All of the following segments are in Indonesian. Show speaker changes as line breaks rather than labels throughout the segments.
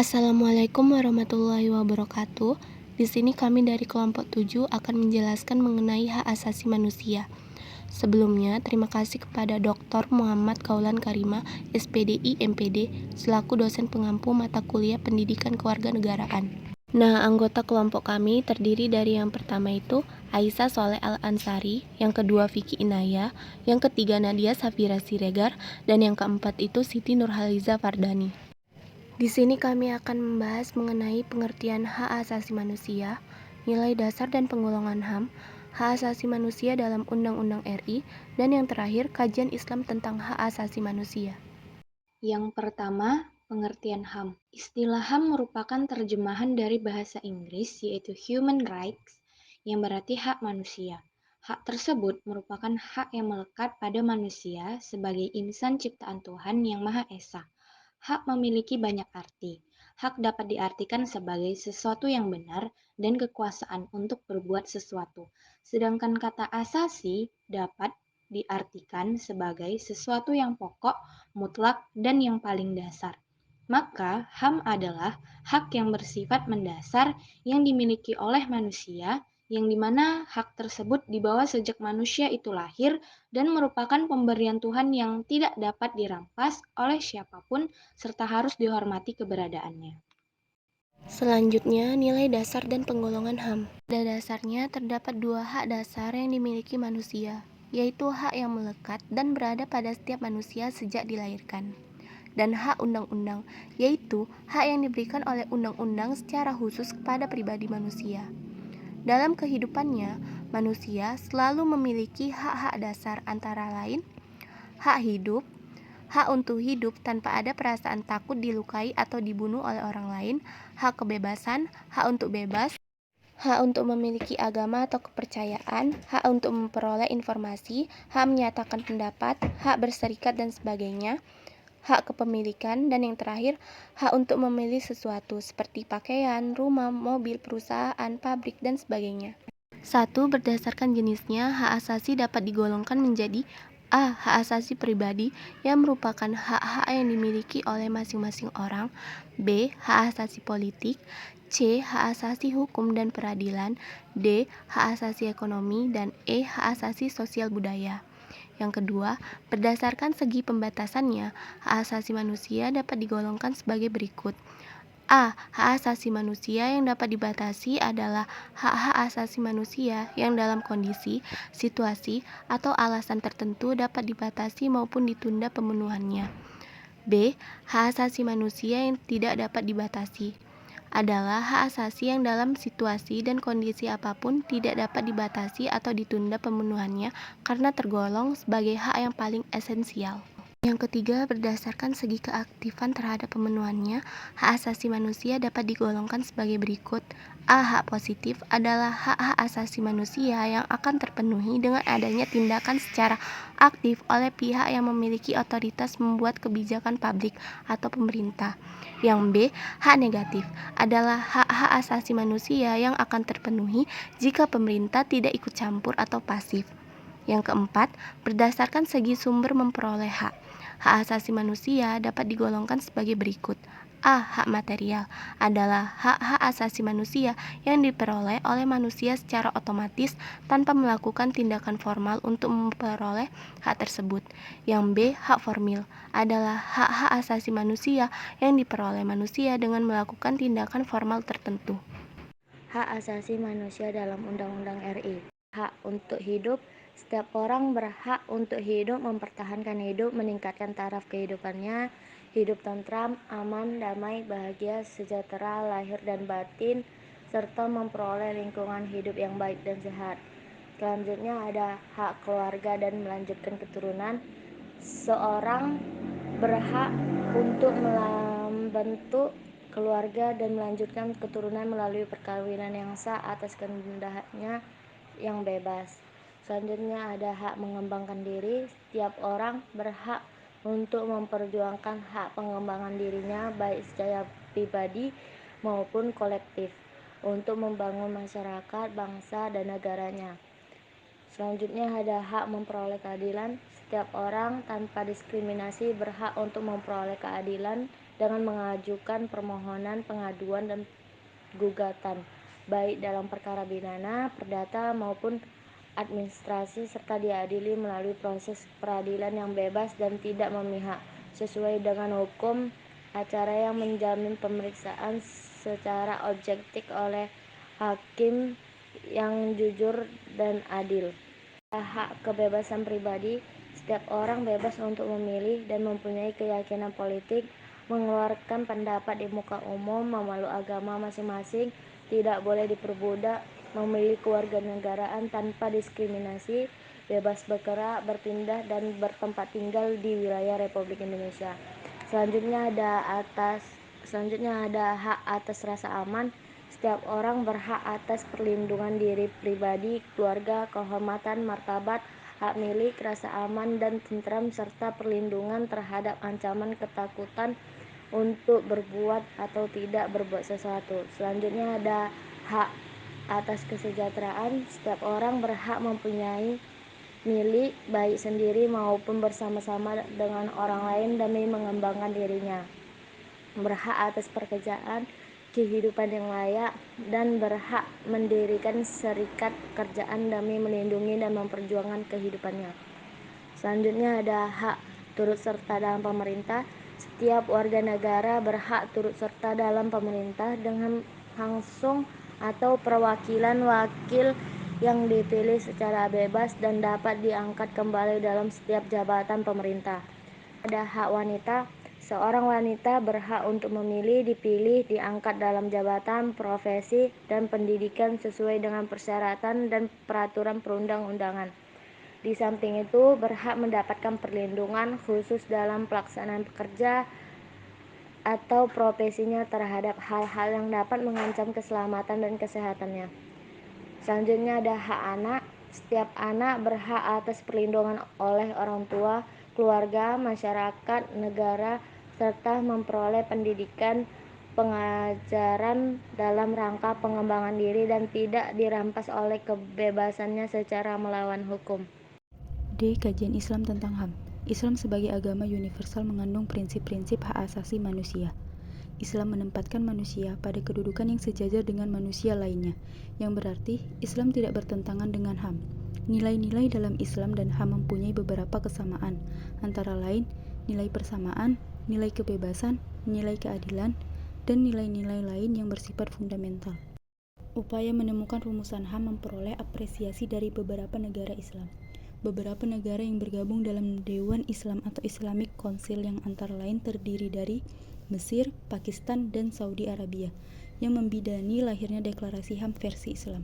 Assalamualaikum warahmatullahi wabarakatuh. Di sini kami dari kelompok 7 akan menjelaskan mengenai hak asasi manusia. Sebelumnya, terima kasih kepada Dr. Muhammad Kaulan Karima, SPDI MPD, selaku dosen pengampu mata kuliah Pendidikan Kewarganegaraan. Nah, anggota kelompok kami terdiri dari yang pertama itu Aisyah Soleh Al-Ansari, yang kedua Vicky Inaya, yang ketiga Nadia Safira Siregar, dan yang keempat itu Siti Nurhaliza Fardani. Di sini kami akan membahas mengenai pengertian hak asasi manusia, nilai dasar dan penggolongan HAM, hak asasi manusia dalam Undang-Undang RI, dan yang terakhir kajian Islam tentang hak asasi manusia.
Yang pertama, pengertian HAM. Istilah HAM merupakan terjemahan dari bahasa Inggris yaitu Human Rights, yang berarti hak manusia. Hak tersebut merupakan hak yang melekat pada manusia sebagai insan ciptaan Tuhan yang Maha Esa. Hak memiliki banyak arti. Hak dapat diartikan sebagai sesuatu yang benar dan kekuasaan untuk berbuat sesuatu. Sedangkan kata asasi dapat diartikan sebagai sesuatu yang pokok, mutlak, dan yang paling dasar. Maka, HAM adalah hak yang bersifat mendasar yang dimiliki oleh manusia, yang dimana hak tersebut dibawa sejak manusia itu lahir dan merupakan pemberian Tuhan yang tidak dapat dirampas oleh siapapun serta harus dihormati keberadaannya.
Selanjutnya, nilai dasar dan penggolongan HAM. Pada dasarnya terdapat dua hak dasar yang dimiliki manusia, yaitu hak yang melekat dan berada pada setiap manusia sejak dilahirkan, dan hak undang-undang, yaitu hak yang diberikan oleh undang-undang secara khusus kepada pribadi manusia. Dalam kehidupannya, manusia selalu memiliki hak-hak dasar antara lain hak hidup, hak untuk hidup tanpa ada perasaan takut dilukai atau dibunuh oleh orang lain, hak kebebasan, hak untuk bebas, hak untuk memiliki agama atau kepercayaan, hak untuk memperoleh informasi, hak menyatakan pendapat, hak berserikat dan sebagainya, hak kepemilikan, dan yang terakhir, hak untuk memilih sesuatu seperti pakaian, rumah, mobil, perusahaan, pabrik, dan sebagainya. 1. Berdasarkan jenisnya, hak asasi dapat digolongkan menjadi A. Hak asasi pribadi yang merupakan hak-hak yang dimiliki oleh masing-masing orang. B. Hak asasi politik. C. Hak asasi hukum dan peradilan. D. Hak asasi ekonomi. Dan E. Hak asasi sosial budaya. Yang kedua, berdasarkan segi pembatasannya, hak asasi manusia dapat digolongkan sebagai berikut. A. Hak asasi manusia yang dapat dibatasi adalah hak-hak asasi manusia yang dalam kondisi, situasi, atau alasan tertentu dapat dibatasi maupun ditunda pemenuhannya. B. Hak asasi manusia yang tidak dapat dibatasi adalah hak asasi yang dalam situasi dan kondisi apapun tidak dapat dibatasi atau ditunda pemenuhannya karena tergolong sebagai hak yang paling esensial. Yang ketiga, berdasarkan segi keaktifan terhadap pemenuhannya, hak asasi manusia dapat digolongkan sebagai berikut. A. Hak positif adalah hak-hak asasi manusia yang akan terpenuhi dengan adanya tindakan secara aktif oleh pihak yang memiliki otoritas membuat kebijakan publik atau pemerintah. Yang B. Hak negatif adalah hak-hak asasi manusia yang akan terpenuhi jika pemerintah tidak ikut campur atau pasif. Yang keempat, berdasarkan segi sumber memperoleh hak. Hak asasi manusia dapat digolongkan sebagai berikut. A. Hak material adalah hak-hak asasi manusia yang diperoleh oleh manusia secara otomatis tanpa melakukan tindakan formal untuk memperoleh hak tersebut. Yang B. Hak formil adalah hak-hak asasi manusia yang diperoleh manusia dengan melakukan tindakan formal tertentu.
Hak asasi manusia dalam Undang-Undang RI. Hak untuk hidup. Setiap orang berhak untuk hidup, mempertahankan hidup, meningkatkan taraf kehidupannya, hidup tentram, aman, damai, bahagia, sejahtera, lahir dan batin, serta memperoleh lingkungan hidup yang baik dan sehat. Selanjutnya ada hak keluarga dan melanjutkan keturunan. Seorang berhak untuk membentuk keluarga dan melanjutkan keturunan melalui perkawinan yang sah atas kehendaknya yang bebas. Selanjutnya ada hak mengembangkan diri. Setiap orang berhak untuk memperjuangkan hak pengembangan dirinya baik secara pribadi maupun kolektif untuk membangun masyarakat, bangsa, dan negaranya. Selanjutnya ada hak memperoleh keadilan. Setiap orang tanpa diskriminasi berhak untuk memperoleh keadilan dengan mengajukan permohonan, pengaduan, dan gugatan, baik dalam perkara pidana, perdata, maupun administrasi, serta diadili melalui proses peradilan yang bebas dan tidak memihak, sesuai dengan hukum acara yang menjamin pemeriksaan secara objektif oleh hakim yang jujur dan adil. Hak kebebasan pribadi, setiap orang bebas untuk memilih dan mempunyai keyakinan politik, mengeluarkan pendapat di muka umum, memeluk agama masing-masing, tidak boleh diperbudak, memilih kewarganegaraan tanpa diskriminasi, bebas bergerak, berpindah, dan bertempat tinggal di wilayah Republik Indonesia. Selanjutnya ada hak atas rasa aman. Setiap orang berhak atas perlindungan diri pribadi, keluarga, kehormatan, martabat, hak milik, rasa aman dan tentram, serta perlindungan terhadap ancaman ketakutan untuk berbuat atau tidak berbuat sesuatu. Selanjutnya ada hak atas kesejahteraan. Setiap orang berhak mempunyai milik, baik sendiri maupun bersama-sama dengan orang lain demi mengembangkan dirinya. Berhak atas pekerjaan, kehidupan yang layak, dan berhak mendirikan serikat pekerjaan demi melindungi dan memperjuangkan kehidupannya. Selanjutnya ada hak turut serta dalam pemerintah. Setiap warga negara berhak turut serta dalam pemerintah dengan langsung atau perwakilan wakil yang dipilih secara bebas dan dapat diangkat kembali dalam setiap jabatan pemerintah. Ada hak wanita. Seorang wanita berhak untuk memilih, dipilih, diangkat dalam jabatan, profesi, dan pendidikan sesuai dengan persyaratan dan peraturan perundang-undangan. Di samping itu, berhak mendapatkan perlindungan khusus dalam pelaksanaan pekerja atau profesinya terhadap hal-hal yang dapat mengancam keselamatan dan kesehatannya. Selanjutnya ada hak anak. Setiap anak berhak atas perlindungan oleh orang tua, keluarga, masyarakat, negara, serta memperoleh pendidikan, pengajaran dalam rangka pengembangan diri dan tidak dirampas oleh kebebasannya secara melawan hukum.
D. Kajian Islam tentang HAM. Islam sebagai agama universal mengandung prinsip-prinsip hak asasi manusia. Islam menempatkan manusia pada kedudukan yang sejajar dengan manusia lainnya, yang berarti Islam tidak bertentangan dengan HAM. Nilai-nilai dalam Islam dan HAM mempunyai beberapa kesamaan, antara lain nilai persamaan, nilai kebebasan, nilai keadilan, dan nilai-nilai lain yang bersifat fundamental. Upaya menemukan rumusan HAM memperoleh apresiasi dari beberapa negara Islam. Beberapa negara yang bergabung dalam Dewan Islam atau Islamic Council yang antara lain terdiri dari Mesir, Pakistan, dan Saudi Arabia yang membidani lahirnya deklarasi HAM versi Islam.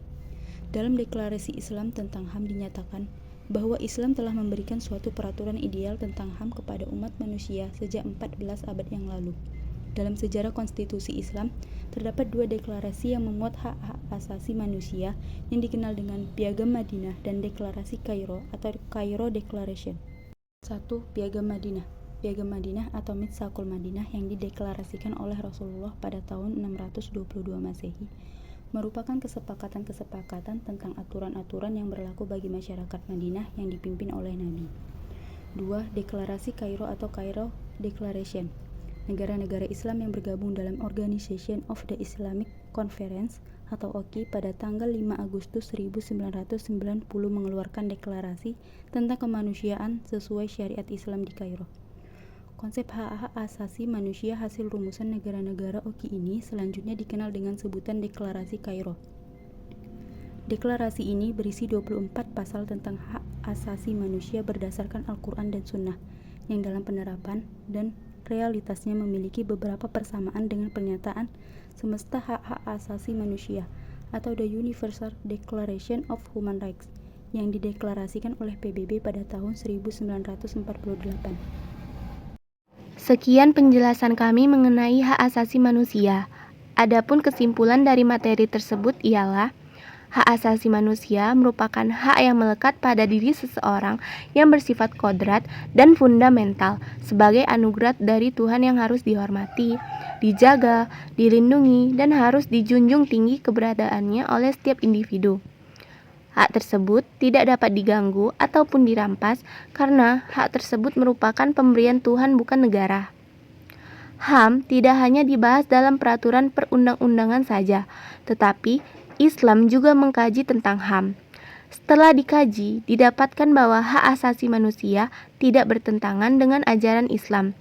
Dalam deklarasi Islam tentang HAM dinyatakan bahwa Islam telah memberikan suatu peraturan ideal tentang HAM kepada umat manusia sejak 14 abad yang lalu. Dalam sejarah konstitusi Islam, terdapat dua deklarasi yang memuat hak-hak asasi manusia yang dikenal dengan Piagam Madinah dan Deklarasi Kairo atau Cairo Declaration. 1. Piagam Madinah. Piagam Madinah atau Mitsaqul Madinah yang dideklarasikan oleh Rasulullah pada tahun 622 Masehi merupakan kesepakatan-kesepakatan tentang aturan-aturan yang berlaku bagi masyarakat Madinah yang dipimpin oleh Nabi. 2. Deklarasi Kairo atau Cairo Declaration. Negara-negara Islam yang bergabung dalam Organization of the Islamic Conference atau OIC pada tanggal 5 Agustus 1990 mengeluarkan deklarasi tentang kemanusiaan sesuai syariat Islam di Kairo. Konsep hak-hak asasi manusia hasil rumusan negara-negara OIC ini selanjutnya dikenal dengan sebutan Deklarasi Kairo. Deklarasi ini berisi 24 pasal tentang hak asasi manusia berdasarkan Al-Quran dan Sunnah, yang dalam penerapan dan realitasnya memiliki beberapa persamaan dengan pernyataan Semesta Hak-Hak Asasi Manusia atau The Universal Declaration of Human Rights yang dideklarasikan oleh PBB pada tahun 1948.
Sekian penjelasan kami mengenai hak asasi manusia. Adapun kesimpulan dari materi tersebut ialah hak asasi manusia merupakan hak yang melekat pada diri seseorang yang bersifat kodrat dan fundamental sebagai anugerah dari Tuhan yang harus dihormati, dijaga, dilindungi, dan harus dijunjung tinggi keberadaannya oleh setiap individu. Hak tersebut tidak dapat diganggu ataupun dirampas karena hak tersebut merupakan pemberian Tuhan bukan negara. HAM tidak hanya dibahas dalam peraturan perundang-undangan saja, tetapi Islam juga mengkaji tentang HAM. Setelah dikaji, didapatkan bahwa hak asasi manusia tidak bertentangan dengan ajaran Islam.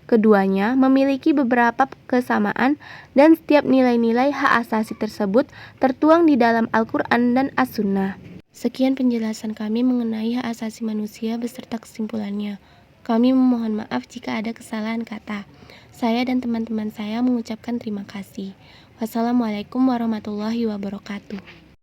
Keduanya memiliki beberapa kesamaan dan setiap nilai-nilai hak asasi tersebut tertuang di dalam Al-Quran dan As-Sunnah. Sekian penjelasan kami mengenai hak asasi manusia beserta kesimpulannya. Kami memohon maaf jika ada kesalahan kata. Saya dan teman-teman saya mengucapkan terima kasih. Wassalamualaikum warahmatullahi wabarakatuh.